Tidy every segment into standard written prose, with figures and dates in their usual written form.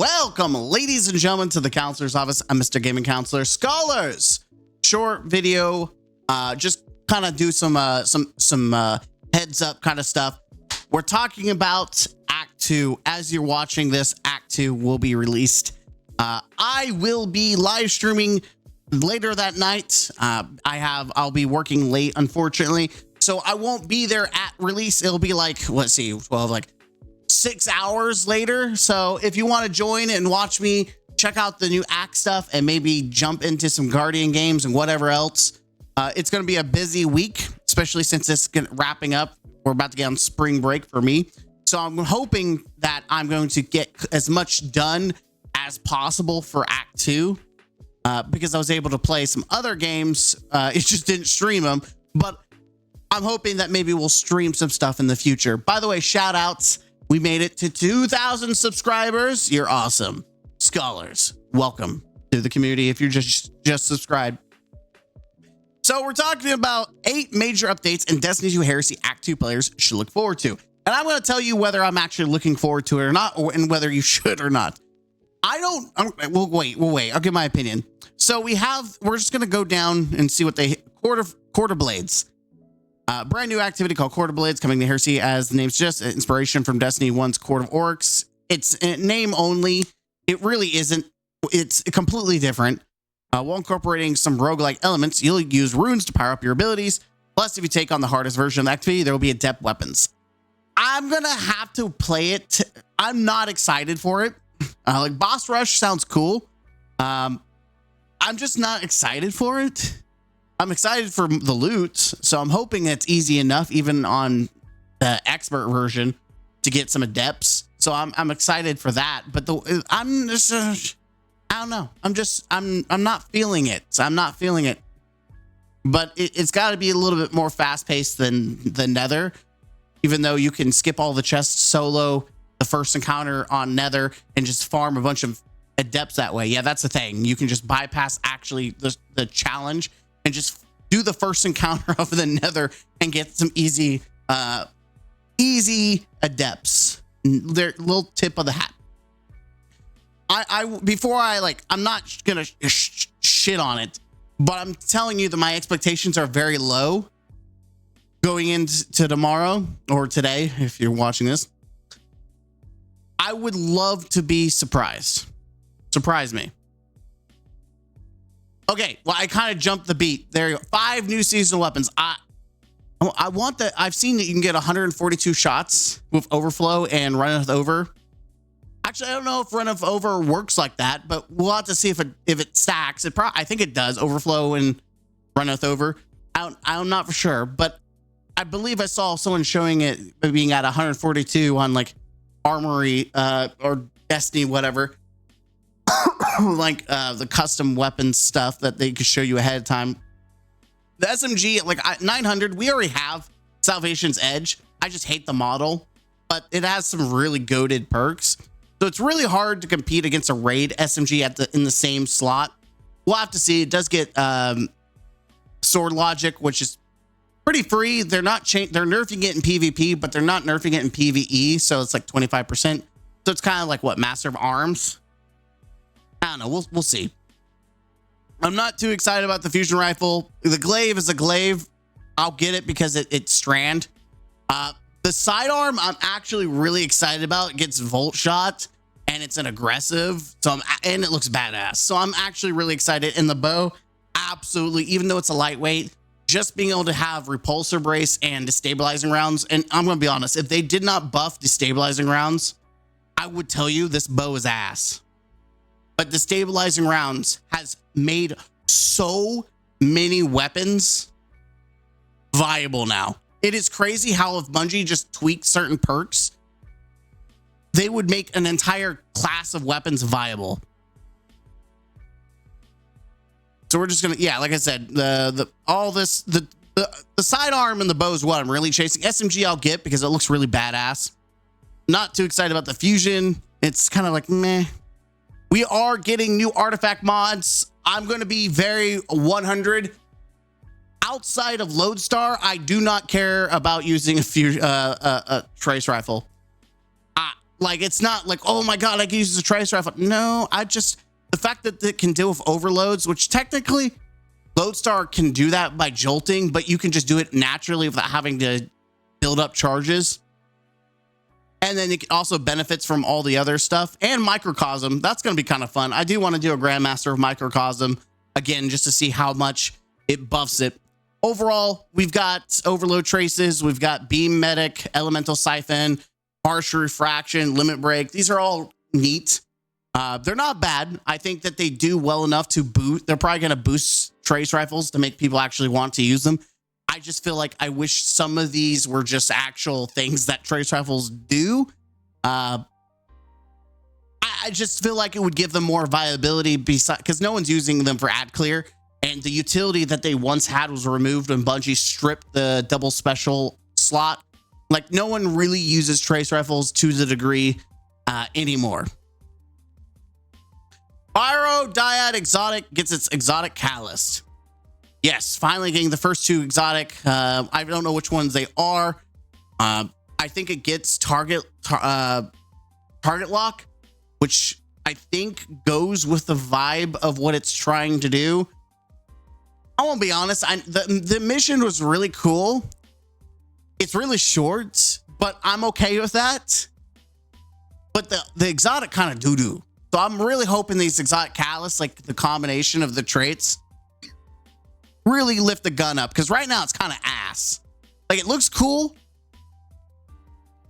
Welcome, ladies and gentlemen, to the counselor's office. I'm Mr. Gaming Counselor. Scholars, short video, just kind of do some heads up kind of stuff. We're talking about Act 2. As you're watching this, Act 2 will be released. I will be live streaming later that night. I'll be working late, unfortunately, so I won't be there at release. It'll be like, let's see, 12, like 6 hours later. So if you want to join and watch me check out the new Act stuff and maybe jump into some Guardian games and whatever else, it's going to be a busy week, especially since it's wrapping up. We're about to get on spring break for me. So I'm hoping that I'm going to get as much done as possible for Act 2, because I was able to play some other games. It just didn't stream them, but I'm hoping that maybe we'll stream some stuff in the future. By the way, shout outs. We made it to 2,000 subscribers. You're awesome. Scholars, welcome to the community if you're just subscribed. So we're talking about 8 major updates in Destiny 2 Heresy Act 2 players should look forward to. And I'm going to tell you whether I'm actually looking forward to it or not, and whether you should or not. We'll wait. I'll give my opinion. So we're just going to go down and see what they, Quarter Blades. Brand new activity called Quarter Blades coming to Heresy, as the name suggests, inspiration from Destiny 1's Court of Oryx. It's a name only. It really isn't. It's completely different. While incorporating some roguelike elements, you'll use runes to power up your abilities. Plus, if you take on the hardest version of the activity, there will be adept weapons. I'm going to have to play it. I'm not excited for it. Like Boss Rush sounds cool. I'm just not excited for it. I'm excited for the loot, so I'm hoping it's easy enough, even on the expert version, to get some adepts. So I'm excited for that. But I'm just I don't know. I'm not feeling it. So I'm not feeling it. But it's got to be a little bit more fast paced than the Nether, even though you can skip all the chests, solo the first encounter on Nether, and just farm a bunch of adepts that way. Yeah, that's the thing. You can just bypass actually the challenge and just do the first encounter of the Nether and get some easy adepts. They're little tip of the hat. I'm not gonna shit on it, but I'm telling you that my expectations are very low going into tomorrow or today. If you're watching this, I would love to be surprised. Surprise me. Okay, well, I kind of jumped the beat. There you go. 5 new seasonal weapons. I want that. I've seen that you can get 142 shots with overflow and runneth over. Actually, I don't know if runneth over works like that, but we'll have to see if it stacks. I think it does, overflow and runneth over. I'm not for sure, but I believe I saw someone showing it being at 142 on like Armory or Destiny, whatever. Like the custom weapons stuff that they could show you ahead of time. The SMG at like 900, we already have Salvation's Edge. I just hate the model, but it has some really goated perks. So it's really hard to compete against a raid SMG in the same slot. We'll have to see. It does get Sword Logic, which is pretty free. They're nerfing it in PvP, but they're not nerfing it in PvE. So it's like 25%. So it's kind of like what, Master of Arms. I don't know. We'll see. I'm not too excited about the fusion rifle. The glaive is a glaive. I'll get it because it's strand. The sidearm I'm actually really excited about. It gets volt shot and it's an aggressive. And it looks badass. So I'm actually really excited. And the bow, absolutely. Even though it's a lightweight, just being able to have repulsor brace and destabilizing rounds. And I'm going to be honest, if they did not buff destabilizing rounds, I would tell you this bow is ass. But destabilizing rounds has made so many weapons viable now. It is crazy how if Bungie just tweaked certain perks, they would make an entire class of weapons viable. So we're just gonna, yeah, like I said, the sidearm and the bow is what I'm really chasing. SMG I'll get because it looks really badass. Not too excited about the fusion. It's kind of like meh. We are getting new artifact mods. I'm going to be very 100. Outside of Lodestar, I do not care about using a trace rifle. Like, it's not like, oh my God, I can use the trace rifle. No, the fact that it can deal with overloads, which technically Lodestar can do that by jolting, but you can just do it naturally without having to build up charges. And then it also benefits from all the other stuff. And Microcosm, that's going to be kind of fun. I do want to do a Grandmaster of Microcosm, again, just to see how much it buffs it. Overall, we've got Overload Traces, we've got Beam Medic, Elemental Siphon, Harsh Refraction, Limit Break. These are all neat. They're not bad. I think that they do well enough to boot. They're probably going to boost Trace Rifles to make people actually want to use them. I just feel like I wish some of these were just actual things that Trace Rifles do. I just feel like it would give them more viability because no one's using them for ad clear. And the utility that they once had was removed when Bungie stripped the double special slot. Like, no one really uses Trace Rifles to the degree anymore. Pyro Dyad Exotic gets its Exotic Callus. Yes, finally getting the first two exotic. I don't know which ones they are. I think it gets target lock, which I think goes with the vibe of what it's trying to do. I won't be honest. The mission was really cool. It's really short, but I'm okay with that. But the exotic kind of doo-doo. So I'm really hoping these exotic callus, like the combination of the traits, really lift the gun up, because right now it's kind of ass. Like, it looks cool,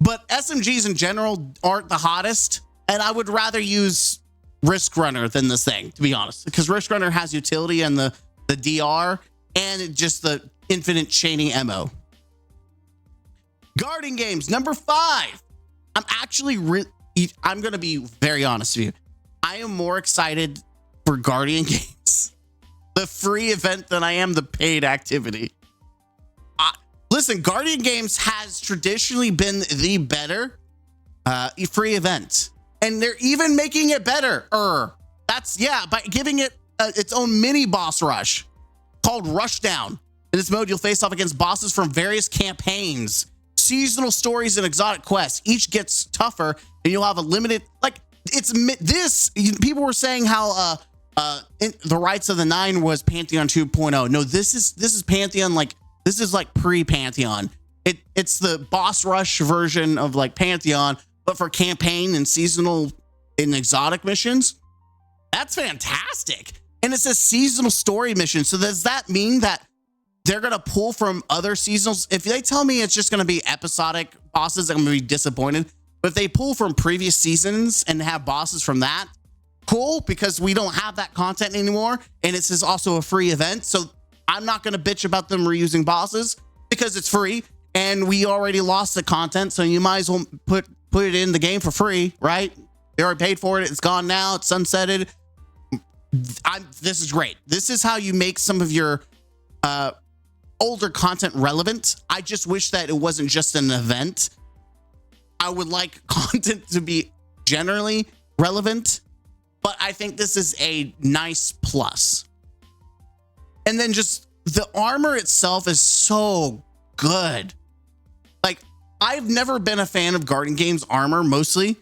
but SMGs in general aren't the hottest, and I would rather use Risk Runner than this thing, to be honest, because Risk Runner has utility and the DR and just the infinite chaining MO. Guardian Games number 5. I'm gonna be very honest with you. I am more excited for Guardian Games, the free event, than I am the paid activity. Listen, Guardian Games has traditionally been the better free event, and they're even making it better. By giving it its own mini boss rush called Rushdown. In this mode, you'll face off against bosses from various campaigns, seasonal stories, and exotic quests. Each gets tougher, and you'll have a limited, like, people were saying how the Rights of the Nine was Pantheon 2.0. No, this is Pantheon, like, this is like pre-Pantheon. It's the boss rush version of like Pantheon, but for campaign and seasonal and exotic missions. That's fantastic. And it's a seasonal story mission. So does that mean that they're going to pull from other seasonals? If they tell me it's just going to be episodic bosses, I'm going to be disappointed. But if they pull from previous seasons and have bosses from that, cool, because we don't have that content anymore. And this is also a free event. So I'm not going to bitch about them reusing bosses because it's free and we already lost the content. So you might as well put it in the game for free, right? They already paid for it. It's gone now. It's sunsetted. This is great. This is how you make some of your older content relevant. I just wish that it wasn't just an event. I would like content to be generally relevant, but I think this is a nice plus. And then just the armor itself is so good. Like, I've never been a fan of Guardian Games armor mostly,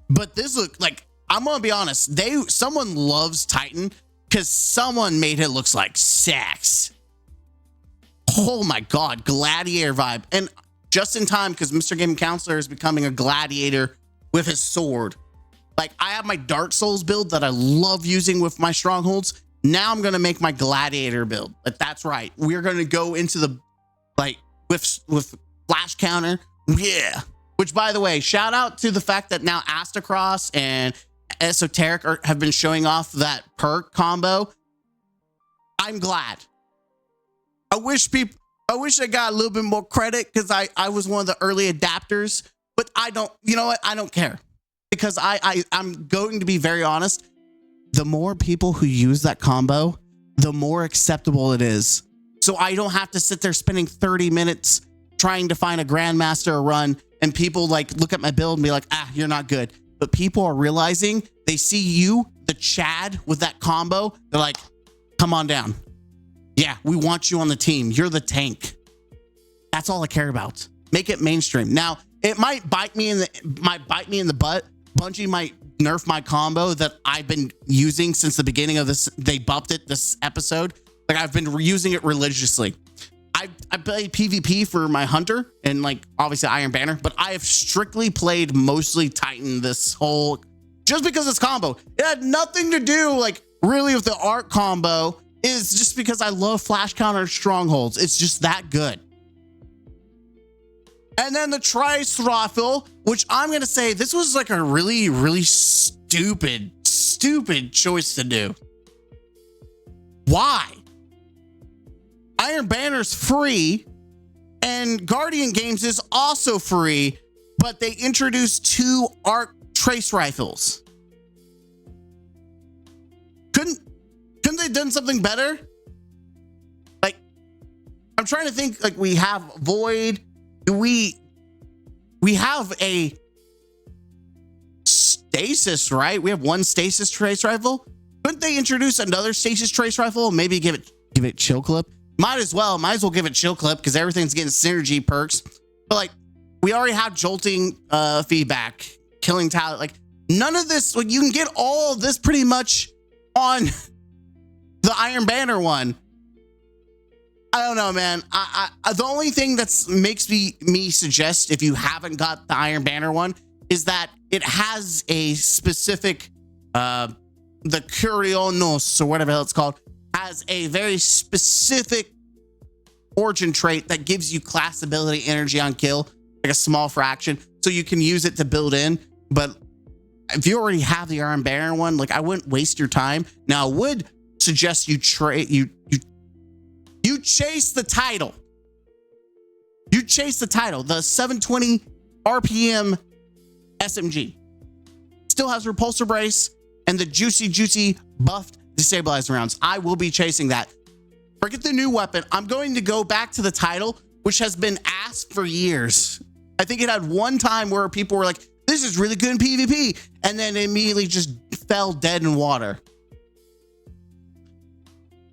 but this look like, I'm gonna be honest, someone loves Titan because someone made it look like sex. Oh my God, gladiator vibe. And just in time, because Mr. Gaming Counselor is becoming a gladiator with his sword. Like, I have my Dark Souls build that I love using with my strongholds. Now I'm gonna make my gladiator build. But that's right, we're gonna go into the, like, with flash counter. Yeah. Which, by the way, shout out to the fact that now Astacross and Esoteric have been showing off that perk combo. I'm glad. I wish I got a little bit more credit because I was one of the early adapters, but I don't, you know what? I don't care because I'm going to be very honest. The more people who use that combo, the more acceptable it is. So I don't have to sit there spending 30 minutes trying to find a Grandmaster run and people like look at my build and be like, you're not good. But people are realizing, they see you, the Chad with that combo. They're like, come on down. Yeah, we want you on the team. You're the tank. That's all I care about. Make it mainstream. Now, it might bite me in the butt. Bungie might nerf my combo that I've been using since the beginning of this. They buffed it this episode. Like, I've been using it religiously. I play PvP for my hunter and like obviously Iron Banner, but I have strictly played mostly Titan this whole, just because it's combo. It had nothing to do like really with the art combo. Is just because I love flash counter strongholds. It's just that good. And then the Trice Rifle, which I'm going to say this was like a really, really stupid choice to do. Why? Iron Banner's free and Guardian Games is also free, but they introduced 2 arc trace rifles. Couldn't they done something better? Like, I'm trying to think, like, we have Void. Do we have a stasis, right? We have 1 stasis trace rifle. Couldn't they introduce another stasis trace rifle? Maybe give it chill clip. Might as well give it chill clip because everything's getting synergy perks. But like, we already have jolting feedback, killing talent. Like, none of this, like, you can get all of this pretty much on the Iron Banner one. I don't know, man. I the only thing that's makes me suggest, if you haven't got the Iron Banner one, is that it has a specific the Curionos or whatever it's called, has a very specific origin trait that gives you class ability energy on kill, like a small fraction, so you can use it to build in. But if you already have the Iron Banner one, like, I wouldn't waste your time. Now, I would suggest you you chase the title. You chase the title. The 720 RPM SMG still has repulsor brace and the juicy buffed destabilized rounds. I will be chasing that. Forget the new weapon. I'm going to go back to the title, which has been asked for years. I think it had one time where people were like, this is really good in PvP, and then it immediately just fell dead in water.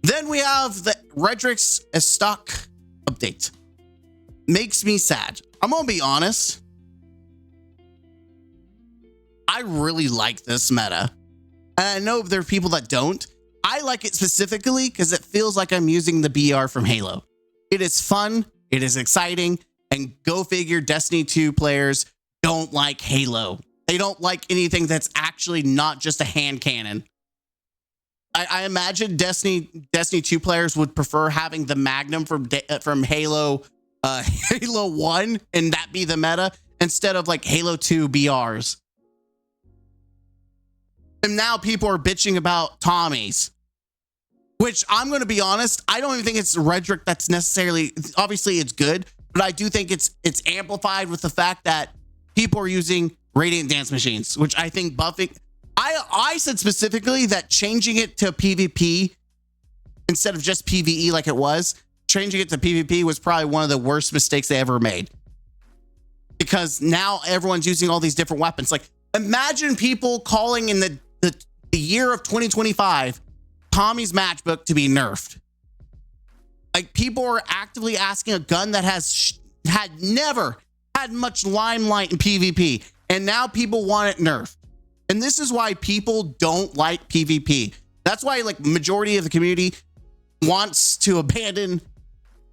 Then we have the Redrix stock update. Makes me sad. I'm gonna be honest. I really like this meta. And I know there are people that don't. I like it specifically because it feels like I'm using the BR from Halo. It is fun, it is exciting, and go figure, Destiny 2 players don't like Halo. They don't like anything that's actually not just a hand cannon. I imagine Destiny 2 players would prefer having the Magnum from Halo Halo 1 and that be the meta instead of like Halo 2 BRs. And now people are bitching about Tommies, which I'm going to be honest, I don't even think it's Redrick that's necessarily, obviously it's good, but I do think it's amplified with the fact that people are using Radiant Dance Machines, which I think buffing, I said specifically that changing it to PvP instead of just PvE like it was, changing it to PvP was probably one of the worst mistakes they ever made. Because now everyone's using all these different weapons. Like, imagine people calling in the year of 2025 Tommy's matchbook to be nerfed. Like, people are actively asking a gun that had never had much limelight in PvP, and now people want it nerfed. And this is why people don't like PvP. That's why, like, majority of the community wants to abandon,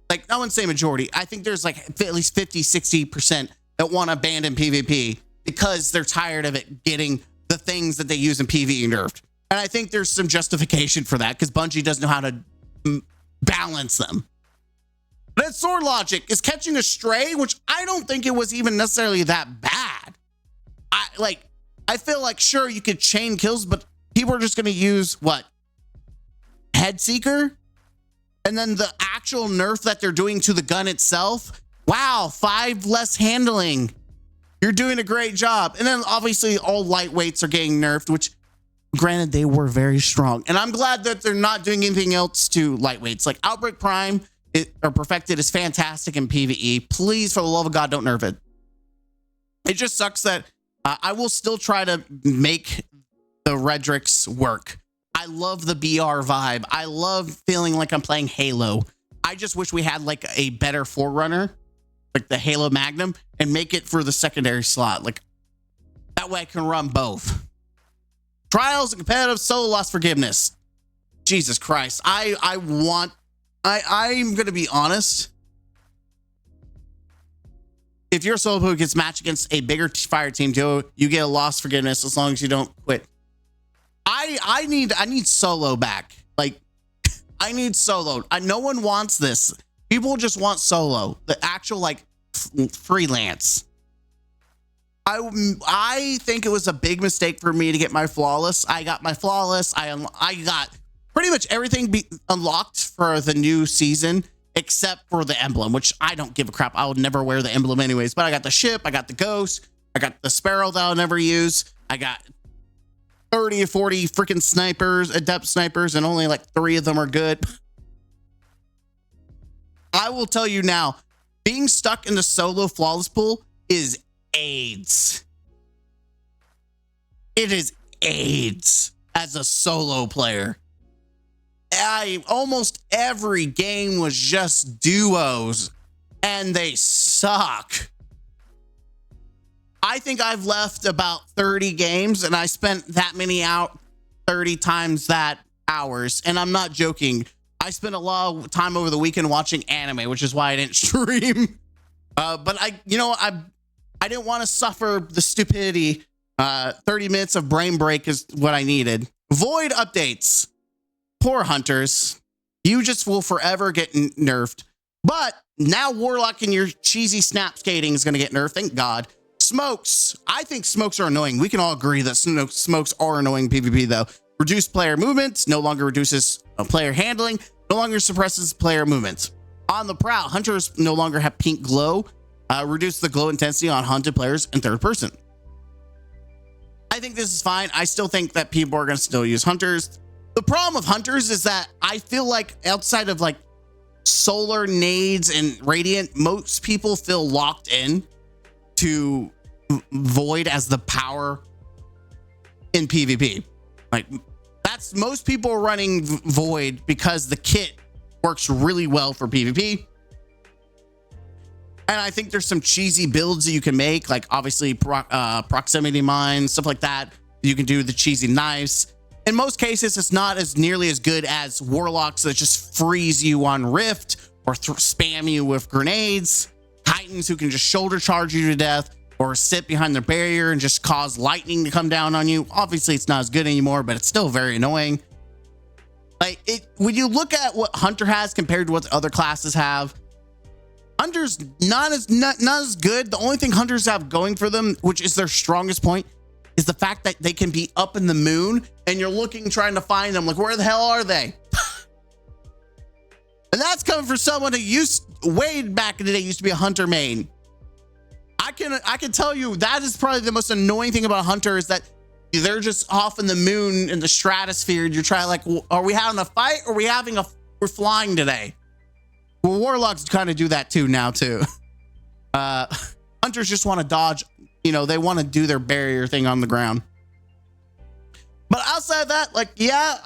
like, I wouldn't say majority. I think there's like at least 50-60% that want to abandon PvP because they're tired of it getting the things that they use in PvE nerfed. And I think there's some justification for that because Bungie doesn't know how to balance them. But Sword Logic is catching a stray, which I don't think it was even necessarily that bad. I feel like, sure, you could chain kills, but people are just going to use what? Head Seeker? And then the actual nerf that they're doing to the gun itself. Wow, 5 less handling. You're doing a great job. And then obviously all lightweights are getting nerfed, which granted they were very strong. And I'm glad that they're not doing anything else to lightweights. Like Outbreak Prime or Perfected is fantastic in PvE. Please, for the love of God, don't nerf it. It just sucks that I will still try to make the Redrix work. I love the BR vibe. I love feeling like I'm playing Halo. I just wish we had like a better Forerunner. like the Halo Magnum, and make it for the secondary slot. Like that way I can run both. Trials and competitive solo lost forgiveness. Jesus Christ. I'm gonna be honest. If you're a solo player who gets matched against a bigger fire team, Joe, you get a lost forgiveness as long as you don't quit. I need solo back. Like, I need solo. No one wants this. People just want solo. The actual like freelance. I think it was a big mistake for me to get my flawless. I got my flawless. I got pretty much everything unlocked for the new season except for the emblem, which I don't give a crap. I would never wear the emblem anyways. But I got the ship. I got the ghost. I got the sparrow that I'll never use. I got 30 or 40 freaking snipers, adept snipers, and only like 3 of them are good. I will tell you now, being stuck in the solo flawless pool is AIDS. It is AIDS as a solo player. Almost every game was just duos, and they suck. I think I've left about 30 games, and I spent that many out 30 times that hours, and I'm not joking. I spent a lot of time over the weekend watching anime, which is why I didn't stream. But I didn't want to suffer the stupidity. 30 minutes of brain break is what I needed. Void updates. Poor hunters. You just will forever get nerfed. But now Warlock and your cheesy snap skating is going to get nerfed. Thank God. Smokes. I think smokes are annoying. We can all agree that smokes are annoying PvP though. Reduced player movement. No longer reduces player handling. No longer suppresses player movement. On the prowl, hunters no longer have pink glow. Reduce the glow intensity on hunted players in third person. I think this is fine. I still think that people are going to still use hunters. The problem with hunters is that I feel like outside of like solar nades and radiant, most people feel locked in to void as the power in PvP. Like that's most people are running void because the kit works really well for PvP. And I think there's some cheesy builds that you can make, like obviously proximity mines, stuff like that. You can do the cheesy knives. In most cases, it's not as nearly as good as warlocks that just freeze you on Rift or spam you with grenades. Titans who can just shoulder charge you to death or sit behind the barrier and just cause lightning to come down on you. Obviously, it's not as good anymore, but it's still very annoying. Like when you look at what Hunter has compared to what the other classes have, Hunter's not as good. The only thing Hunters have going for them, which is their strongest point, is the fact that they can be up in the moon and you're looking, trying to find them. Like, where the hell are they? And that's coming from someone who way back in the day used to be a Hunter main. I can tell you that is probably the most annoying thing about Hunter is that they're just off in the moon in the stratosphere. And you're trying like, well, are we having a fight or we're flying today? Well, warlocks kind of do that too now too. Hunters just want to dodge. You know, they want to do their barrier thing on the ground. But outside of that, like, yeah,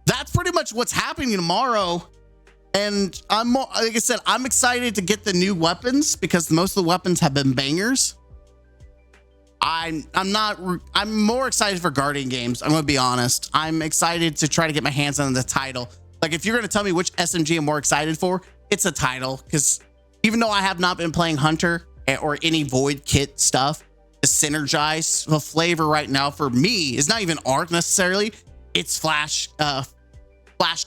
that's pretty much what's happening tomorrow. And like I said, I'm excited to get the new weapons because most of the weapons have been bangers. I'm more excited for Guardian games. I'm going to be honest. I'm excited to try to get my hands on the title. Like, if you're going to tell me which SMG I'm more excited for, it's a title. Because even though I have not been playing Hunter or any Void kit stuff, the synergize, the flavor right now for me is not even arc necessarily. It's flash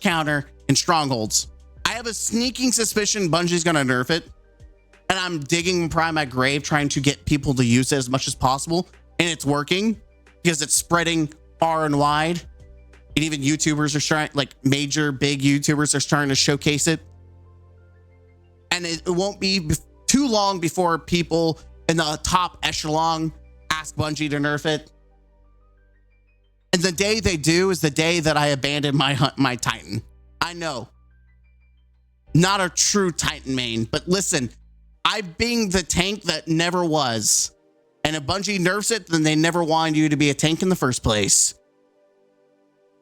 counter and strongholds. I have a sneaking suspicion Bungie's going to nerf it. And I'm digging probably my grave trying to get people to use it as much as possible. And it's working because it's spreading far and wide. And even YouTubers are trying, like major big YouTubers are starting to showcase it. And it won't be too long before people in the top echelon ask Bungie to nerf it. And the day they do is the day that I abandon my Titan. I know. Not a true Titan main, but listen, I'm being the tank that never was. And if Bungie nerfs it, then they never wanted you to be a tank in the first place.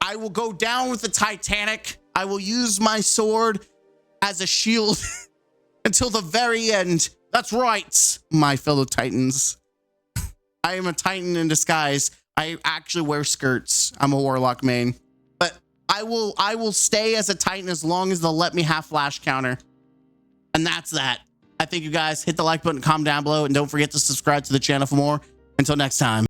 I will go down with the Titanic. I will use my sword as a shield until the very end. That's right, my fellow Titans. I am a Titan in disguise. I actually wear skirts. I'm a Warlock main. But I will stay as a Titan as long as they'll let me have flash counter. And that's that. I thank you guys. Hit the like button, comment down below, and don't forget to subscribe to the channel for more. Until next time.